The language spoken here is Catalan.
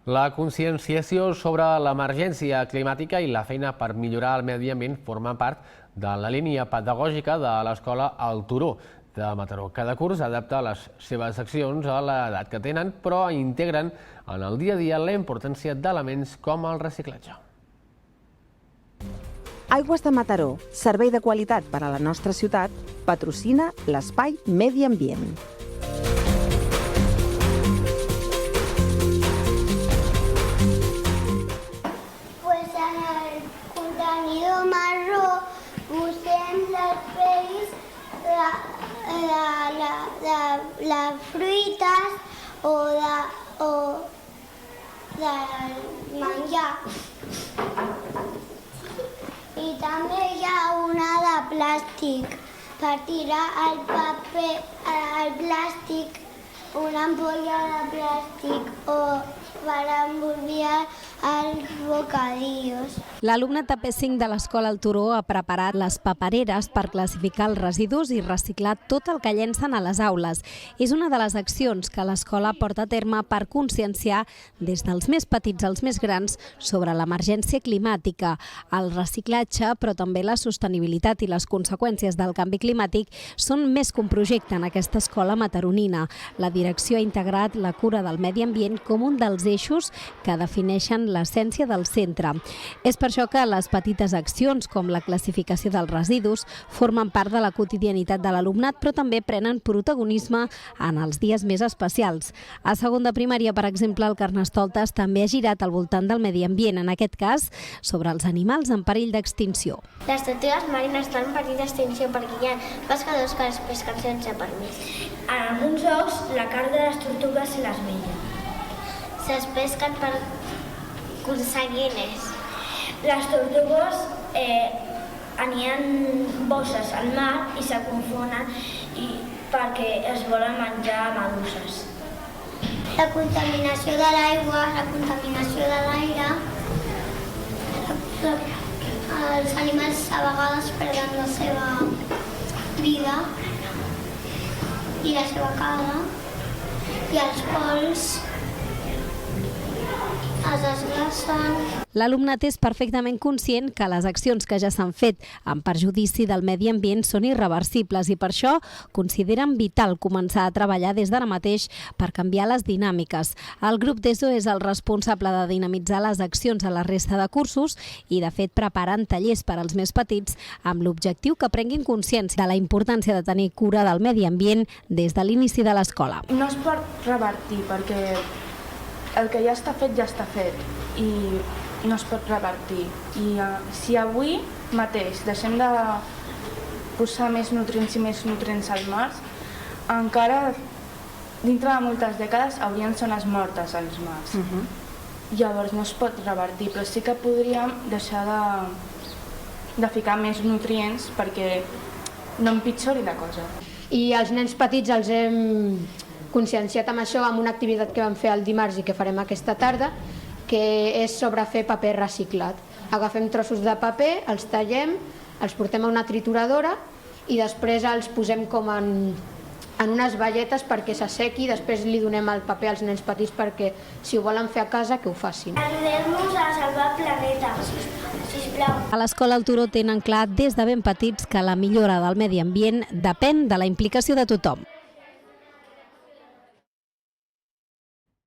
La conscienciació sobre l'emergència climàtica i la feina per millorar el medi ambient formen part de la línia pedagògica de l'Escola El Turó de Mataró. Cada curs adapta les seves accions a l'edat que tenen, però integren en el dia a dia la importància d'elements com el reciclatge. Aigües de Mataró, servei de qualitat per a la nostra ciutat, patrocina l'espai Medi Ambient. En el contenidor marró posem les pells, les fruites o del menjar. I també hi ha una de plàstic per tirar el paper, el plàstic, una ampolla de plàstic o per embotellar els bocadillos. L'alumne TP5 de l'Escola El Turó ha preparat les papereres per classificar els residus i reciclar tot el que llencen a les aules. És una de les accions que l'escola porta a terme per conscienciar des dels més petits als més grans sobre l'emergència climàtica, el reciclatge, però també la sostenibilitat i les conseqüències del canvi climàtic són més que un projecte en aquesta escola mataronina. La direcció ha integrat la cura del medi ambient com un dels eixos que defineixen l'essència del centre. És per això que les petites accions, com la classificació dels residus, formen part de la quotidianitat de l'alumnat, però també prenen protagonisme en els dies més especials. A segon de primària, per exemple, el Carnestoltes també ha girat al voltant del medi ambient, en aquest cas sobre els animals en perill d'extinció. Les tortugues marines estan en perill d'extinció perquè hi ha pescadors que les pesquen sense permís. En alguns ous, la carn de les tortugues se les menja. Es pesquen per aconseguir diners. Les tortugues anien bosses al mar i se confonen perquè es volen menjar meduses. La contaminació de l'aigua, la contaminació de l'aire, els animals a vegades perden la seva vida i la seva casa i els pols es desglacen. L'alumnat és perfectament conscient que les accions que ja s'han fet en perjudici del medi ambient són irreversibles i per això consideren vital començar a treballar des d'ara mateix per canviar les dinàmiques. El grup d'ESO és el responsable de dinamitzar les accions a la resta de cursos i, de fet, preparen tallers per als més petits amb l'objectiu que prenguin consciència de la importància de tenir cura del medi ambient des de l'inici de l'escola. No es pot revertir perquè el que ja està fet i no es pot revertir. I si avui mateix deixem de posar més nutrients al mar, encara dintre de moltes dècades haurien zones mortes als mars. Llavors no es pot revertir, però sí que podríem deixar de ficar més nutrients perquè no empitjori la cosa. I els nens petits els hem conscienciat amb això amb una activitat que vam fer el dimarts i que farem aquesta tarda, que és sobre fer paper reciclat. Agafem trossos de paper, els tallem, els portem a una trituradora i després els posem com en unes baguetes perquè s'assequi, després li donem el paper als nens petits perquè si ho volen fer a casa que ho facin. Ajudem-nos a salvar el planeta, sisplau. A l'Escola El Turó tenen clar des de ben petits que la millora del medi ambient depèn de la implicació de tothom.